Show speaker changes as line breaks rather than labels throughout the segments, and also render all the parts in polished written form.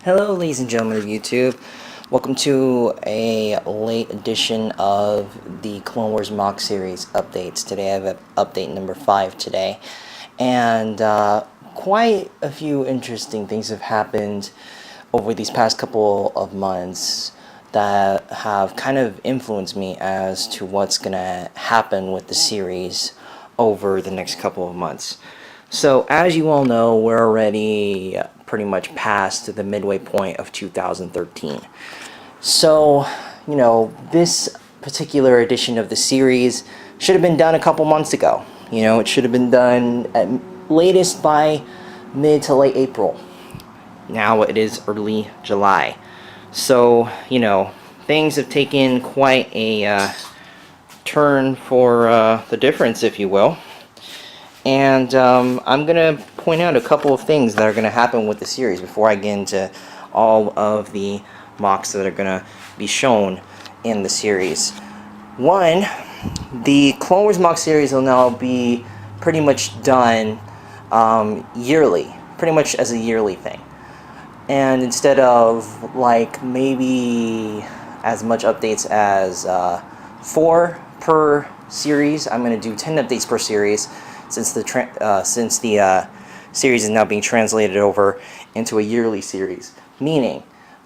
Hello ladies and gentlemen of YouTube, welcome to a late edition of the Clone Wars mock series updates. Today I have update number 5 today, and quite a few interesting things have happened over these past couple of months that have kind of influenced me as to what's gonna happen with the series over the next couple of months. So as you all know, we're already pretty much past the midway point of 2013. So, this particular edition of the series should have been done a couple months ago. It should have been done at latest by mid to late April. Now it is early July. So, things have taken quite a turn for the difference, if you will. And I'm going to point out a couple of things that are going to happen with the series before I get into all of the mocks that are going to be shown in the series. One, the Clone Wars mock series will now be pretty much done yearly, pretty much as a yearly thing. And instead of maybe as much updates as 4 per series, I'm going to do 10 updates per series. Since the series is now being translated over into a yearly series, meaning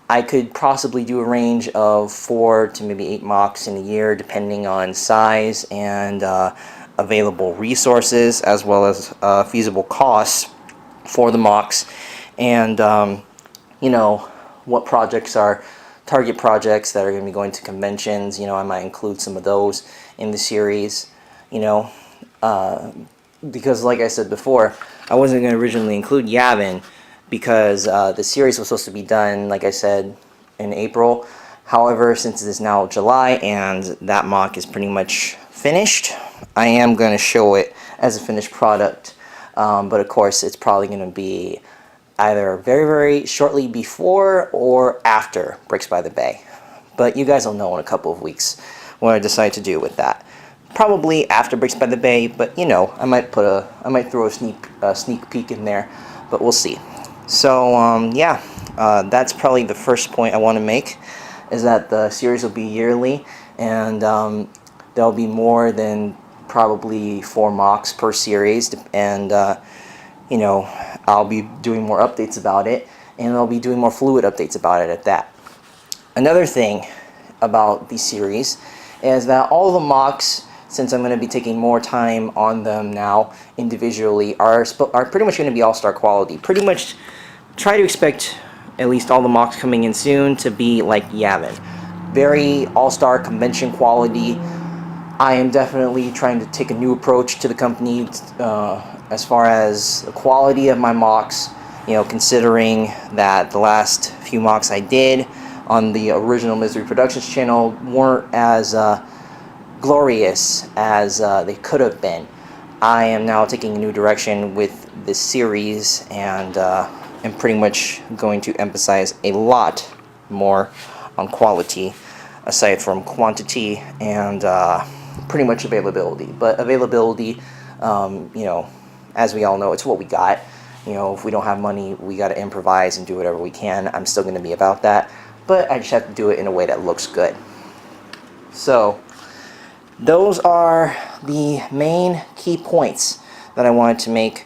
I could possibly do a range of 4 to maybe 8 mocks in a year, depending on size and available resources, as well as feasible costs for the mocks, and what projects are target projects that are going to be going to conventions. I might include some of those in the series. Because like I said before, I wasn't going to originally include Yavin because the series was supposed to be done, like I said, in April. However, since it is now July and that mock is pretty much finished, I am going to show it as a finished product. But of course, it's probably going to be either very, very shortly before or after Breaks by the Bay. But you guys will know in a couple of weeks what I decide to do with that. Probably after Breaks by the Bay, but I might throw a sneak peek in there, but we'll see. So that's probably the first point I want to make, is that the series will be yearly, and there'll be more than probably 4 mocks per series, and I'll be doing more updates about it, and I'll be doing more fluid updates about it at that. Another thing about the series is that all the mocks, since I'm going to be taking more time on them now individually, are pretty much going to be all-star quality. Pretty much try to expect at least all the mocks coming in soon to be like Yavin. Very all-star convention quality. I am definitely trying to take a new approach to the company as far as the quality of my mocks, considering that the last few mocks I did on the original Misery Productions channel weren't as glorious as they could have been. I am now taking a new direction with this series, and am pretty much going to emphasize a lot more on quality aside from quantity and pretty much availability. But availability, as we all know, it's what we got. If we don't have money, we got to improvise and do whatever we can. I'm still going to be about that, but I just have to do it in a way that looks good. So those are the main key points that I wanted to make,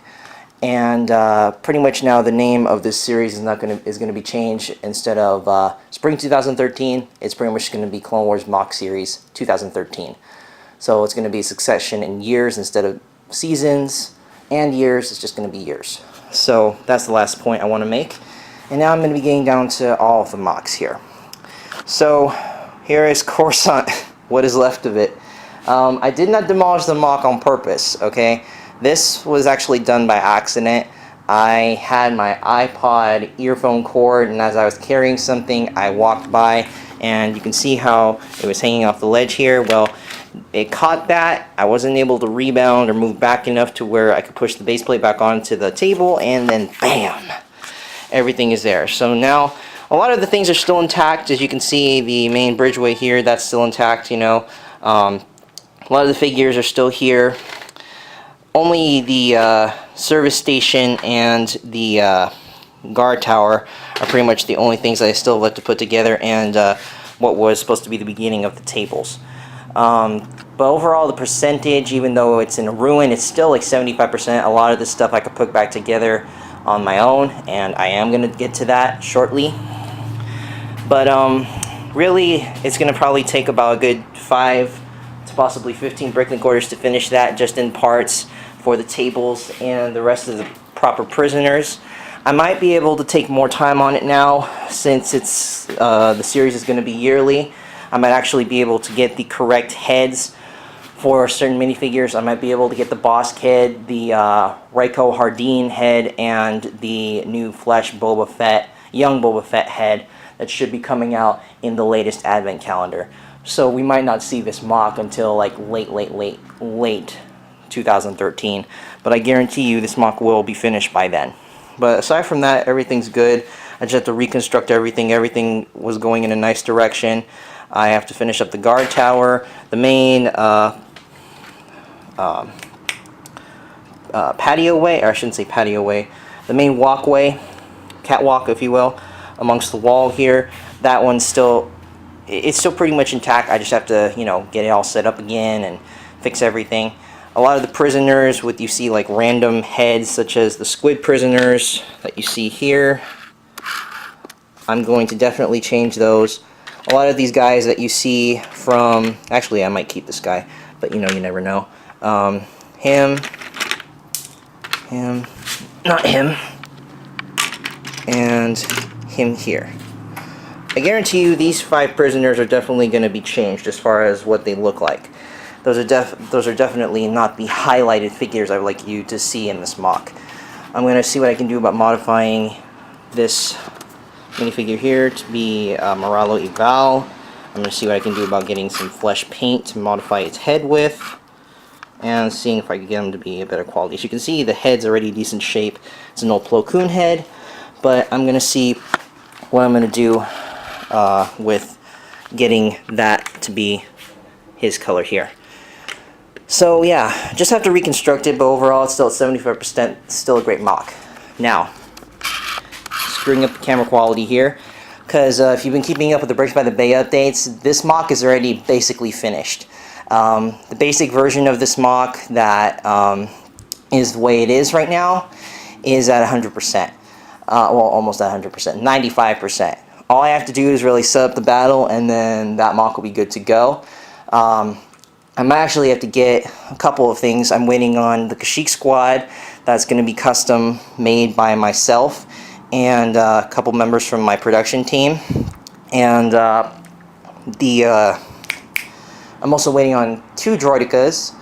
and pretty much now the name of this series is going to be changed. Instead of Spring 2013, it's pretty much going to be Clone Wars Mock Series 2013. So it's going to be a succession in years instead of seasons, and years. It's just going to be years. So that's the last point I want to make, and now I'm going to be getting down to all of the mocks here. So here is Coruscant, what is left of it. I did not demolish the mock on purpose, okay? This was actually done by accident. I had my iPod earphone cord, and as I was carrying something, I walked by, and you can see how it was hanging off the ledge here. Well, it caught that. I wasn't able to rebound or move back enough to where I could push the base plate back onto the table, and then BAM! Everything is there. So now, a lot of the things are still intact. As you can see, the main bridgeway here, that's still intact, A lot of the figures are still here. Only the service station and the guard tower are pretty much the only things I still left to put together, and what was supposed to be the beginning of the tables. But overall, the percentage, even though it's in a ruin, it's still like 75%. A lot of this stuff I could put back together on my own, and I am going to get to that shortly. But really, it's going to probably take about a good 5 to possibly 15 Bricklink orders to finish that, just in parts for the tables and the rest of the proper prisoners. I might be able to take more time on it now, since it's the series is going to be yearly. I might actually be able to get the correct heads for certain minifigures. I might be able to get the Bosk head, the Raiko Hardin head, and the new Flesh Boba Fett, young Boba Fett head that should be coming out in the latest advent calendar. So we might not see this MOC until like late 2013. But I guarantee you this MOC will be finished by then. But aside from that, everything's good. I just have to reconstruct everything. Everything was going in a nice direction. I have to finish up the guard tower, the main patio way, or I shouldn't say patio way, the main walkway, catwalk if you will, amongst the wall here. That one's still, it's still pretty much intact. I just have to, you know, get it all set up again and fix everything. A lot of the prisoners, you see like random heads, such as the squid prisoners that you see here, I'm going to definitely change those. A lot of these guys that you see from, actually I might keep this guy, but you know, you never know. Him, not him, and him here. I guarantee you these 5 prisoners are definitely going to be changed as far as what they look like. Those are definitely not the highlighted figures I would like you to see in this MOC. I'm going to see what I can do about modifying this minifigure here to be Moralo Ival. I'm going to see what I can do about getting some flesh paint to modify its head with, and seeing if I can get them to be a better quality. As you can see, the head's already decent shape. It's an old Plo Koon head, but I'm going to see what I'm going to do with getting that to be his color here. So yeah, just have to reconstruct it, but overall it's still at 75%, still a great MOC. Now, screwing up the camera quality here, because if you've been keeping up with the Bricks by the Bay updates, this MOC is already basically finished. The basic version of this MOC that is the way it is right now is at 100%. Well, almost at 100%, 95%. All I have to do is really set up the battle, and then that MOC will be good to go. I might actually have to get a couple of things. I'm waiting on the Kashyyyk squad that's going to be custom made by myself and a couple members from my production team. And I'm also waiting on 2 Droidekas,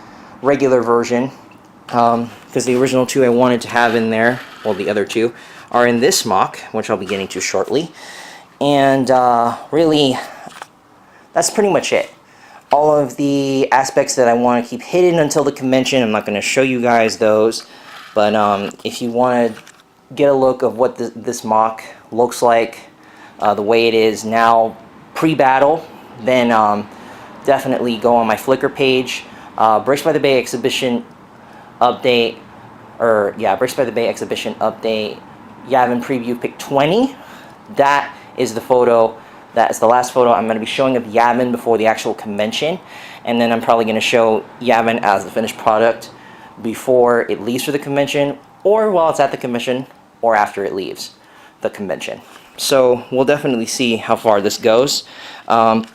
regular version, because the original 2 I wanted to have in there, well, the other 2, are in this MOC, which I'll be getting to shortly. And really, that's pretty much it. All of the aspects that I want to keep hidden until the convention, I'm not going to show you guys those, but if you want to get a look of what this MOC looks like, the way it is now pre-battle, then definitely go on my Flickr page. Bricks by the Bay exhibition update, Bricks by the Bay exhibition update, Yavin preview pick 20. That is the photo. That's the last photo I'm going to be showing of Yavin before the actual convention, and then I'm probably going to show Yavin as the finished product before it leaves for the convention, or while it's at the convention, or after it leaves the convention. So we'll definitely see how far this goes. I'm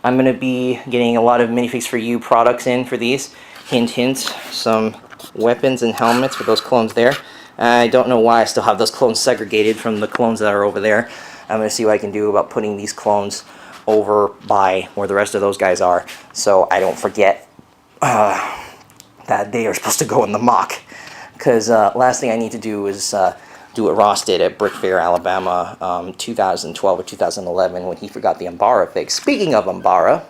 going to be getting a lot of Minifigs for You products in for these. Hint, hint, some weapons and helmets for those clones there. I don't know why I still have those clones segregated from the clones that are over there. I'm going to see what I can do about putting these clones over by where the rest of those guys are, so I don't forget that they are supposed to go in the MOC. Because last thing I need to do is do what Ross did at Brick Fair, Alabama, 2012 or 2011, when he forgot the Umbara fig. Speaking of Umbara,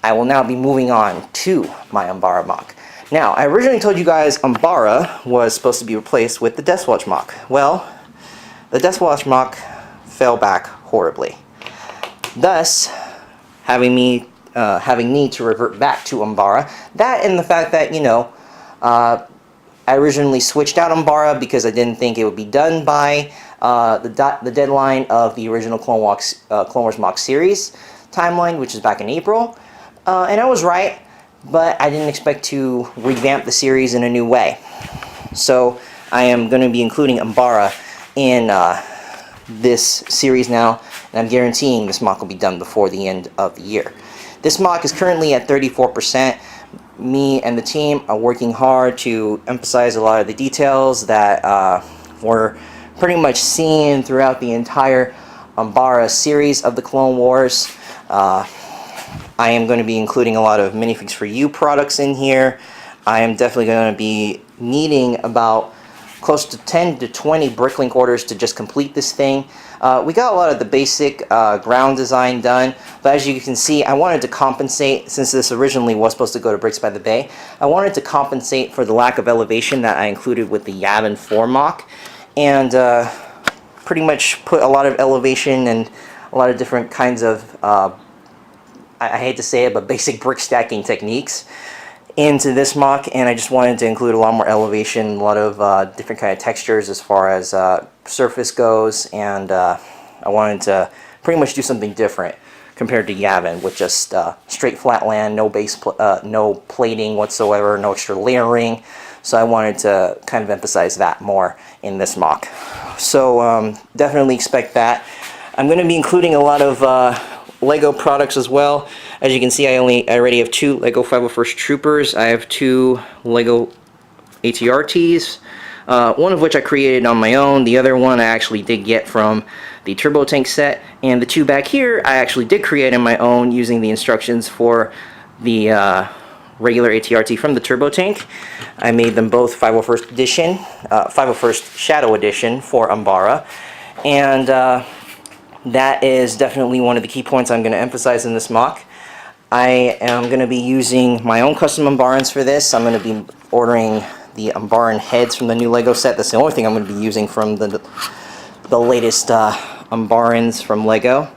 I will now be moving on to my Umbara MOC. Now, I originally told you guys Umbara was supposed to be replaced with the Deathwatch MOC. Well, the Deathwatch MOC fell back horribly, thus having need to revert back to Umbara. That and the fact that, you know, I originally switched out Umbara because I didn't think it would be done by the deadline of the original Clone Wars MOC series timeline, which is back in April. And I was right, but I didn't expect to revamp the series in a new way. So I am going to be including Umbara in this series now, and I'm guaranteeing this MOC will be done before the end of the year. This MOC is currently at 34%. Me and the team are working hard to emphasize a lot of the details that were pretty much seen throughout the entire Umbara series of the Clone Wars. I am going to be including a lot of Minifigs for You products in here. I am definitely going to be needing about close to 10 to 20 Bricklink orders to just complete this thing. We got a lot of the basic ground design done, but as you can see, I wanted to compensate, since this originally was supposed to go to Bricks by the Bay, I wanted to compensate for the lack of elevation that I included with the Yavin 4 MOC, and pretty much put a lot of elevation and a lot of different kinds of, I hate to say it, but basic brick stacking techniques into this MOC, and I just wanted to include a lot more elevation, a lot of different kind of textures as far as surface goes, and I wanted to pretty much do something different compared to Yavin, with just straight flat land, no base, no plating whatsoever, no extra layering. So I wanted to kind of emphasize that more in this MOC. So definitely expect that. I'm going to be including a lot of Lego products as well. As you can see, I already have 2 Lego 501st Troopers. I have 2 Lego ATRTs, one of which I created on my own. The other one I actually did get from the Turbo Tank set, and the 2 back here I actually did create on my own using the instructions for the regular ATRT from the Turbo Tank. I made them both 501st edition, 501st Shadow Edition for Umbara, and that is definitely one of the key points I'm going to emphasize in this MOC. I am going to be using my own custom Umbarans for this. I'm going to be ordering the Umbaran heads from the new Lego set. That's the only thing I'm going to be using from the latest Umbarans from Lego.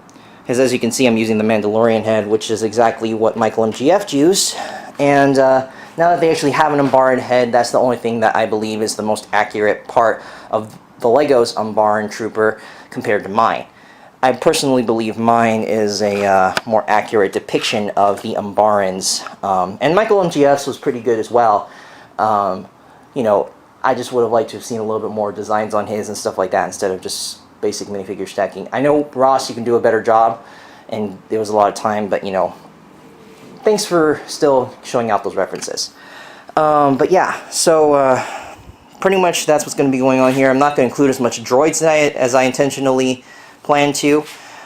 Because as you can see, I'm using the Mandalorian head, which is exactly what Michael MGF used. And now that they actually have an Umbaran head, that's the only thing that I believe is the most accurate part of the Lego's Umbaran Trooper compared to mine. I personally believe mine is a more accurate depiction of the Umbarans, and Michael MGF's was pretty good as well. You know, I just would have liked to have seen a little bit more designs on his and stuff like that instead of just basic minifigure stacking. I know, Ross, you can do a better job, and there was a lot of time, but you know, thanks for still showing out those references. But yeah, so pretty much that's what's going to be going on here. I'm not going to include as much droids as I intentionally plan to.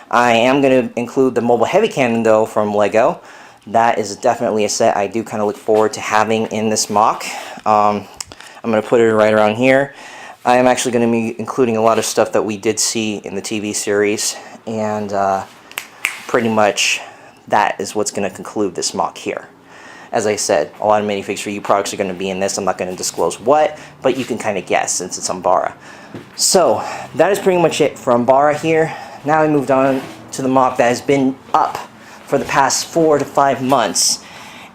I am going to include the mobile heavy cannon though from Lego. That is definitely a set I do kind of look forward to having in this MOC. I'm going to put it right around here. I am actually going to be including a lot of stuff that we did see in the TV series, and pretty much that is what's going to conclude this MOC here. As I said, a lot of Minifigs for You products are going to be in this. I'm not going to disclose what, but you can kind of guess since it's Umbara. So, that is pretty much it for Umbara here. Now we moved on to the MOC that has been up for the past 4 to 5 months,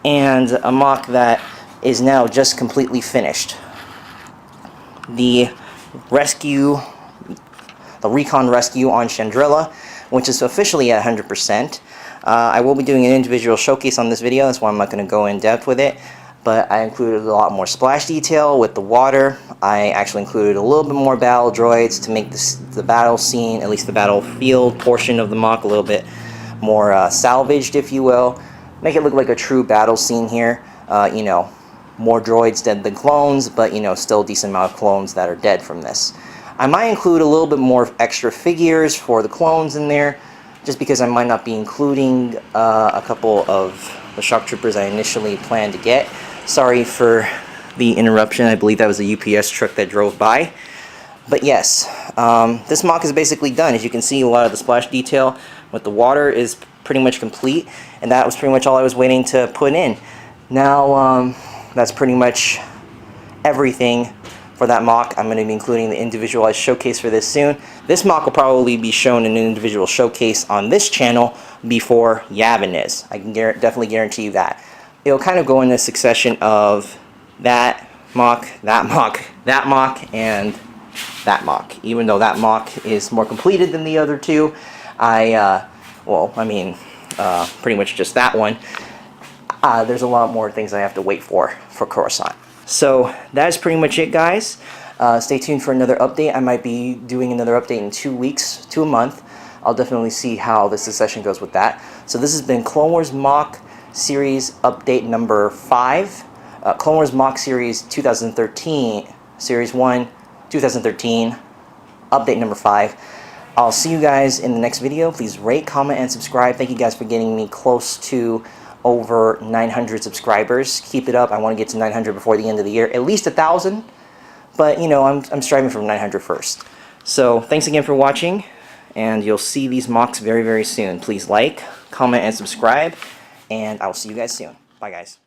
and a MOC that is now just completely finished. The Recon Rescue on Chandrilla, which is officially at 100%. I will be doing an individual showcase on this video, that's why I'm not going to go in depth with it, but I included a lot more splash detail with the water. I actually included a little bit more battle droids to make the battle scene, at least the battlefield portion of the MOC, a little bit more salvaged, if you will. Make it look like a true battle scene here. You know, more droids dead than clones, but you know, still a decent amount of clones that are dead from this. I might include a little bit more extra figures for the clones in there, just because I might not be including a couple of the shock troopers I initially planned to get. Sorry for the interruption. I believe that was a UPS truck that drove by. But yes, this MOC is basically done. As you can see, a lot of the splash detail with the water is pretty much complete, and that was pretty much all I was waiting to put in. Now, that's pretty much everything for that MOC. I'm going to be including the individualized showcase for this soon. This MOC will probably be shown in an individual showcase on this channel before Yavin is. I can definitely guarantee you that. It'll kind of go in the succession of that, mock, that mock, that mock, and that mock. Even though that mock is more completed than the other two, pretty much just that one. There's a lot more things I have to wait for Coruscant. So that is pretty much it, guys. Stay tuned for another update. I might be doing another update in 2 weeks to a month. I'll definitely see how the succession goes with that. So this has been Clone Wars Mock Series Update number 5. Clone Wars Mock Series 2013, Series 1, 2013, Update number 5. I'll see you guys in the next video. Please rate, comment, and subscribe. Thank you guys for getting me close to over 900 subscribers. Keep it up. I want to get to 900 before the end of the year. At least 1,000. But, you know, I'm striving for 900 first. So, thanks again for watching. And you'll see these mocks very, very soon. Please like, comment, and subscribe. And I'll see you guys soon. Bye, guys.